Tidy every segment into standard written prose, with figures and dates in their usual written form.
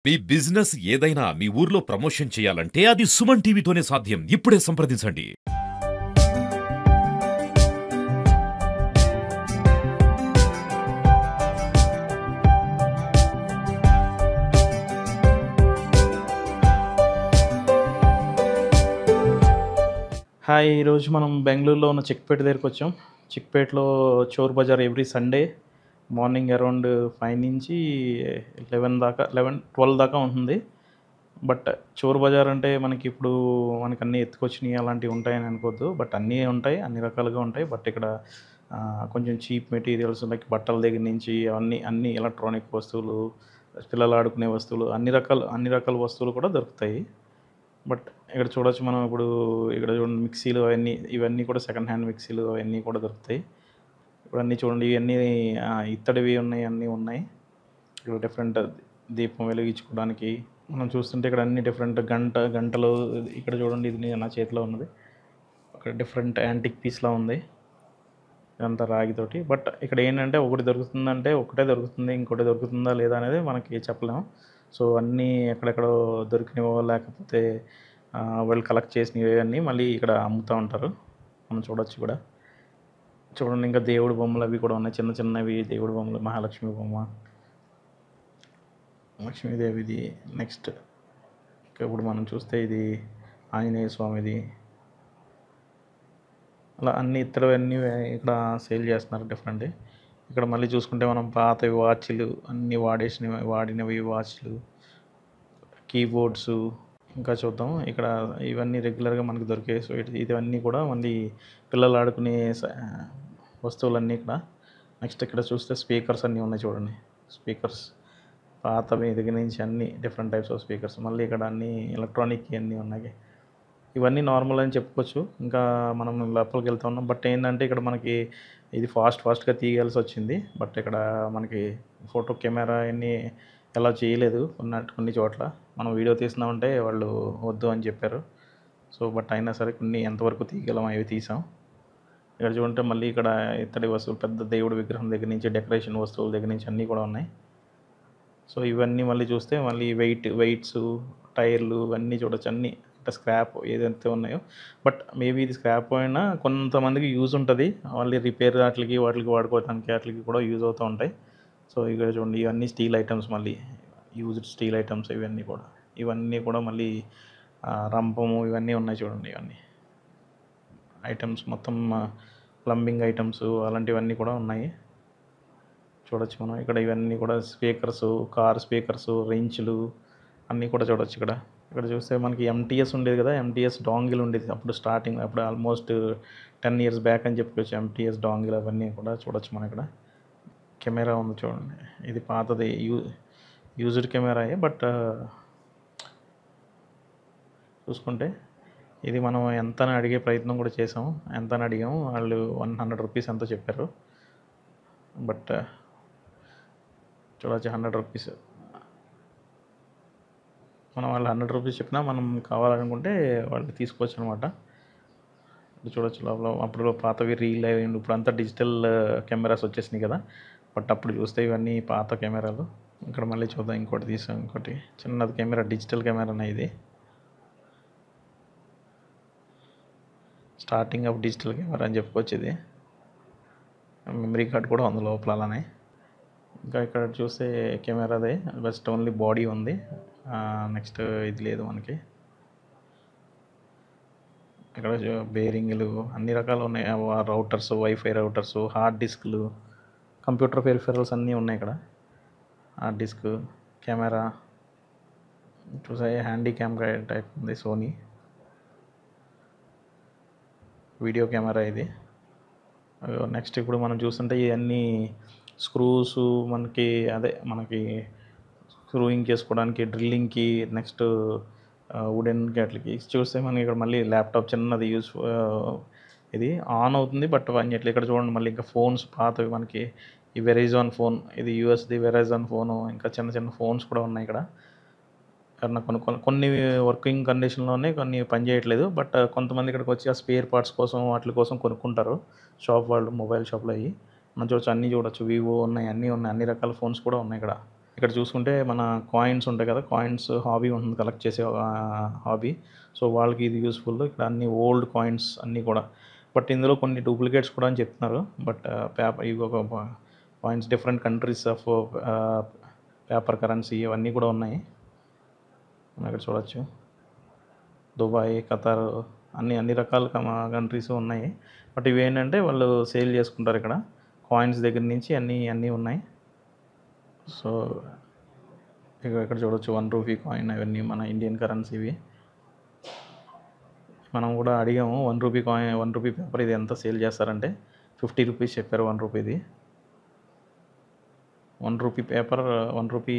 మీ business ఏదైనా మీ ఊర్లో promotion చేయాలంటే అది సుమన్ టీవీతోనే సాధ్యం. ఇప్పుడే సంప్రదించండి. హాయ్! ఈరోజు మనం బెంగుళూరులో ఉన్న చిక్పేట దగ్గరకొచ్చాం. చిక్పేటలో Chor Bazaar every Sunday morning around 5 నుంచి 11 దాకా 12 దాకా ఉంటుంది. బట్ చోర్ బజార్ అంటే మనకిప్పుడు మనకన్నీ ఎత్తుకొచ్చినయి అలాంటివి ఉంటాయని అనుకోవద్దు. బట్ అన్నీ ఉంటాయి. అన్ని రకాలుగా ఉంటాయి. బట్ ఇక్కడ కొంచెం చీప్ మెటీరియల్స్ లైక్ బట్టల దగ్గర నుంచి అన్ని ఎలక్ట్రానిక్ వస్తువులు, పిల్లలు ఆడుకునే వస్తువులు అన్ని రకాల వస్తువులు కూడా దొరుకుతాయి. బట్ ఇక్కడ చూడొచ్చు మనం ఇప్పుడు ఇక్కడ చూడండి మిక్సీలు ఇవన్నీ కూడా సెకండ్ హ్యాండ్ మిక్సీలు అవన్నీ కూడా దొరుకుతాయి. ఇప్పుడు అన్నీ చూడండి ఇవన్నీ ఇత్తడివి ఉన్నాయి, అన్నీ ఉన్నాయి. ఇక్కడ డిఫరెంట్ దీపం వెలిగించుకోవడానికి మనం చూస్తుంటే ఇక్కడ అన్ని డిఫరెంట్ గంటలు ఇక్కడ చూడండి ఇది నా చేతిలో ఉన్నది. అక్కడ డిఫరెంట్ యాంటిక్ పీస్లా ఉంది. ఇదంతా రాగితోటి. బట్ ఇక్కడ ఏంటంటే ఒకటి దొరుకుతుందంటే ఒకటే దొరుకుతుంది. ఇంకోటి దొరుకుతుందా లేదా అనేది మనకి చెప్పలేము. సో అన్నీ ఎక్కడెక్కడో దొరికినవో లేకపోతే వాళ్ళు కలెక్ట్ చేసినవి అన్నీ మళ్ళీ ఇక్కడ అమ్ముతూ ఉంటారు. మనం చూడొచ్చు కూడా. చూడండి ఇంకా దేవుడి బొమ్మలు అవి కూడా ఉన్నాయి. చిన్న చిన్నవి దేవుడి బొమ్మలు, మహాలక్ష్మి బొమ్మ, లక్ష్మీదేవిది. నెక్స్ట్ ఇప్పుడు మనం చూస్తే ఇది ఆంజనేయ స్వామిది. అలా అన్ని ఇత్తడివన్నీ ఇక్కడ సేల్ చేస్తున్నారు డిఫరెంట్. ఇక్కడ మళ్ళీ చూసుకుంటే మనం పాతవి వాచ్లు, అన్నీ వాడినవి వాచ్లు, కీబోర్డ్స్ ఇంకా చూద్దాం. ఇక్కడ ఇవన్నీ రెగ్యులర్గా మనకు దొరికాయి. సో ఇవన్నీ కూడా మళ్ళీ పిల్లలు ఆడుకునే వస్తువులన్నీ ఇక్కడ. నెక్స్ట్ ఇక్కడ చూస్తే స్పీకర్స్ అన్నీ ఉన్నాయి చూడండి. స్పీకర్స్ పాతవి దగ్గర నుంచి అన్ని డిఫరెంట్ టైప్స్ ఆఫ్ స్పీకర్స్. మళ్ళీ ఇక్కడ అన్నీ ఎలక్ట్రానిక్ అన్నీ ఉన్నాయి. ఇవన్నీ నార్మల్ అని చెప్పుకోవచ్చు. ఇంకా మనం లోపలికి వెళ్తూ ఉన్నాం. బట్ ఏంటంటే ఇక్కడ మనకి ఇది ఫాస్ట్గా తీయాల్సి వచ్చింది. బట్ ఇక్కడ మనకి ఫోటో కెమెరా అన్నీ అలౌ చేయలేదు కొన్ని చోట్ల. మనం వీడియో తీస్తున్నామంటే వాళ్ళు వద్దు అని చెప్పారు. సో బట్ అయినా సరే కొన్ని ఎంతవరకు తీయగలం అవి తీసాం. ఇక్కడ చూడంటే మళ్ళీ ఇక్కడ ఇత్తడి వస్తువులు, పెద్ద దేవుడి విగ్రహం దగ్గర నుంచి డెకరేషన్ వస్తువుల దగ్గర నుంచి అన్నీ కూడా ఉన్నాయి. సో ఇవన్నీ మళ్ళీ చూస్తే మళ్ళీ వెయిట్స్, టైర్లు అన్నీ చూడొచ్చు. అన్నీ అంటే స్క్రాప్ ఏదైతే ఉన్నాయో. బట్ మేబీ ఇది స్క్రాప్ అయినా కొంతమందికి యూజ్ ఉంటుంది. మళ్ళీ రిపేర్ వాటికి వాడుకోవడానికి కూడా యూజ్ అవుతూ ఉంటాయి. సో ఇక్కడ చూడండి ఇవన్నీ స్టీల్ ఐటమ్స్, మళ్ళీ యూజ్డ్ స్టీల్ ఐటమ్స్ ఇవన్నీ కూడా మళ్ళీ రంపము ఇవన్నీ ఉన్నాయి చూడండి. ఇవన్నీ ఐటమ్స్ మొత్తం ప్లంబింగ్ ఐటమ్స్ అలాంటివన్నీ కూడా ఉన్నాయి. చూడొచ్చు మనం ఇక్కడ ఇవన్నీ కూడా స్పీకర్స్, కార్ స్పీకర్స్, రెంచ్లు అన్నీ కూడా చూడొచ్చు ఇక్కడ. ఇక్కడ చూస్తే మనకి ఎంటీఎస్ ఉండేది కదా, ఎంటీఎస్ డాంగిల్ ఉండేది అప్పుడు స్టార్టింగ్. అప్పుడు ఆల్మోస్ట్ 10 years బ్యాక్ అని చెప్పుకోవచ్చు. ఎంటీఎస్ డాంగిల్ అవన్నీ కూడా చూడొచ్చు మనం ఇక్కడ. కెమెరా ఉంది చూడండి. ఇది పాతది యూజ్డ్ కెమెరాయే. బట్ చూసుకుంటే ఇది మనం ఎంత అని అడిగే ప్రయత్నం కూడా చేసాం. ఎంత అని అడిగాము, వాళ్ళు 100 రూపీస్ ఎంతో చెప్పారు. బట్ చూడవచ్చు 100 రూపీస్. మనం వాళ్ళు 100 రూపీస్ చెప్పినా మనం కావాలనుకుంటే వాళ్ళు తీసుకోవచ్చు అనమాట. ఇప్పుడు చూడొచ్చు లోపల అప్పుడు పాతవి రీల్ అయ్యింది. ఇప్పుడు అంతా డిజిటల్ కెమెరాస్ వచ్చేసినాయి కదా. బట్ అప్పుడు చూస్తే ఇవన్నీ పాత కెమెరాలు. ఇక్కడ మళ్ళీ చూద్దాం ఇంకోటి తీసాం. ఇంకోటి చిన్నది కెమెరా, డిజిటల్ కెమెరానే ఇది. స్టార్టింగ్ ఆఫ్ డిజిటల్ కెమెరా అని చెప్పుకోవచ్చు. ఇది మెమరీ కార్డ్ కూడా ఉంది లోపల అలానే. ఇంకా ఇక్కడ చూస్తే కెమెరాదే బెస్ట్ ఓన్లీ బాడీ ఉంది. నెక్స్ట్ ఇది లేదు మనకి. ఇక్కడ బేరింగ్లు అన్ని రకాలు ఉన్నాయి. రౌటర్స్, వైఫై రౌటర్స్, హార్డ్ డిస్క్లు, కంప్యూటర్ పెరిఫెరల్స్ అన్నీ ఉన్నాయి ఇక్కడ. హార్డ్ డిస్క్, కెమెరా చూసే హ్యాండీ కెమెరా టైప్ ఉంది. సోనీ వీడియో కెమెరా ఇది. నెక్స్ట్ ఇప్పుడు మనం చూస్తుంటే ఇవన్నీ స్క్రూస్ మనకి స్క్రూయింగ్ చేసుకోవడానికి, డ్రిల్లింగ్కి, నెక్స్ట్ వుడెన్కి అట్లకి చూస్తే మనకి ఇక్కడ మళ్ళీ ల్యాప్టాప్ చిన్నది ఇది ఆన్ అవుతుంది బట్ పని చేయట్లేదు. ఇక్కడ చూడండి మళ్ళీ ఇంకా ఫోన్స్ పాతవి మనకి ఈ వెరైజాన్ ఫోన్, ఇది యూఎస్ది వెరైజాన్ ఫోను. ఇంకా చిన్న చిన్న ఫోన్స్ కూడా ఉన్నాయి ఇక్కడ. కొన్ని వర్కింగ్ కండిషన్లోనే, కొన్ని పని చేయట్లేదు. బట్ కొంతమంది ఇక్కడికి వచ్చి ఆ స్పేర్ పార్ట్స్ కోసం వాటి కోసం కొనుక్కుంటారు మొబైల్ షాప్లో. మనం చూడొచ్చు, అన్నీ చూడొచ్చు. వివో ఉన్నాయి, అన్నీ ఉన్నాయి, అన్ని రకాల ఫోన్స్ కూడా ఉన్నాయి ఇక్కడ. ఇక్కడ చూసుకుంటే మన కాయిన్స్ ఉంటాయి కదా, కాయిన్స్ హాబీ ఉంటుంది, కలెక్ట్ చేసే హాబీ. సో వాళ్ళకి ఇది యూస్ఫుల్. ఇక్కడ అన్ని ఓల్డ్ కాయిన్స్ అన్నీ కూడా, బట్ ఇందులో కొన్ని డూప్లికేట్స్ కూడా అని చెప్తున్నారు. బట్ పేపర్ ఇవి ఒక coins different countries of paper currency ఇవన్నీ కూడా ఉన్నాయి. మనం ఇక్కడ చూడొచ్చు. దుబాయ్, ఖతార్ అన్ని రకాల కంట్రీస్ ఉన్నాయి. బట్ ఇవి ఏంటంటే వాళ్ళు సేల్ చేసుకుంటారు ఇక్కడ. కాయిన్స్ దగ్గర నుంచి అన్నీ ఉన్నాయి. సో ఇక్కడ చూడొచ్చు 1 రూపీ కాయిన్, అవన్నీ మన ఇండియన్ కరెన్సీవి. మనం కూడా అడిగాము 1 రూపీ కాయిన్, 1 రూపీ పేపర్ ఇది ఎంత సేల్ చేస్తారంటే 50 రూపీస్ చెప్పారు 1 రూపీది. 1 rupee paper, 1 rupee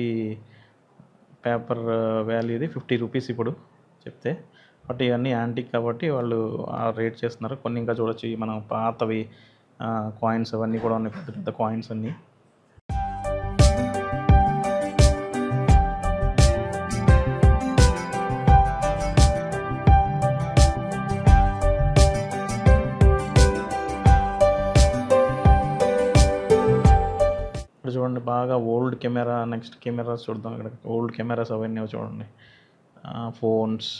paper value ఇది 50 రూపీస్ ఇప్పుడు చెప్తే. బట్ ఇవన్నీ యాంటిక్ కాబట్టి వాళ్ళు ఆ రేట్ చేస్తున్నారు. కొన్ని ఇంకా చూడొచ్చు, మనం పాతవి కాయిన్స్ అవన్నీ కూడా ఉన్నాయి, పెద్ద పెద్ద కాయిన్స్ అన్నీ. ఇక్కడ చూడండి, బాగా ఓల్డ్ కెమెరా, నెక్స్ట్ కెమెరాస్ చూద్దాం. ఇక్కడ ఓల్డ్ కెమెరాస్ అవన్నీ చూడండి. Phones,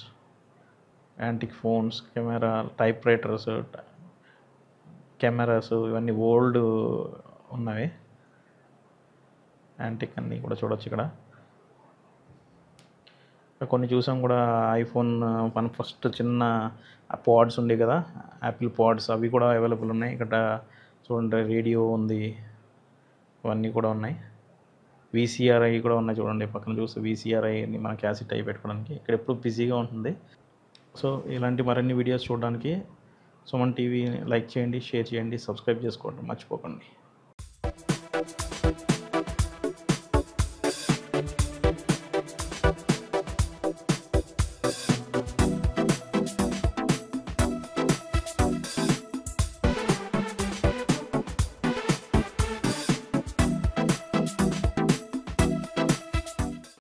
antique phones, camera, type writers, cameras ఇవన్నీ ఓల్డ్ ఉన్నవి. యాంటిక్ అన్నీ కూడా చూడొచ్చు ఇక్కడ. కొన్ని చూసాం కూడా, ఐఫోన్ మన ఫస్ట్ చిన్న పాడ్స్ ఉండే కదా, యాపిల్ పాడ్స్, అవి కూడా అవైలబుల్ ఉన్నాయి. ఇక్కడ చూడండి, రేడియో ఉంది, ఇవన్నీ కూడా ఉన్నాయి. వీసీఆర్ఐ కూడా ఉన్నాయి చూడండి, పక్కన చూస్తే వీసీఆర్ఐ మన క్యాసెట్ అయి పెట్టుకోవడానికి. ఇక్కడ ఎప్పుడు బిజీగా ఉంటుంది. సో ఇలాంటి మరిన్ని వీడియోస్ చూడడానికి సుమన్ టీవీ లైక్ చేయండి, షేర్ చేయండి, సబ్స్క్రైబ్ చేసుకోండి మర్చిపోకండి.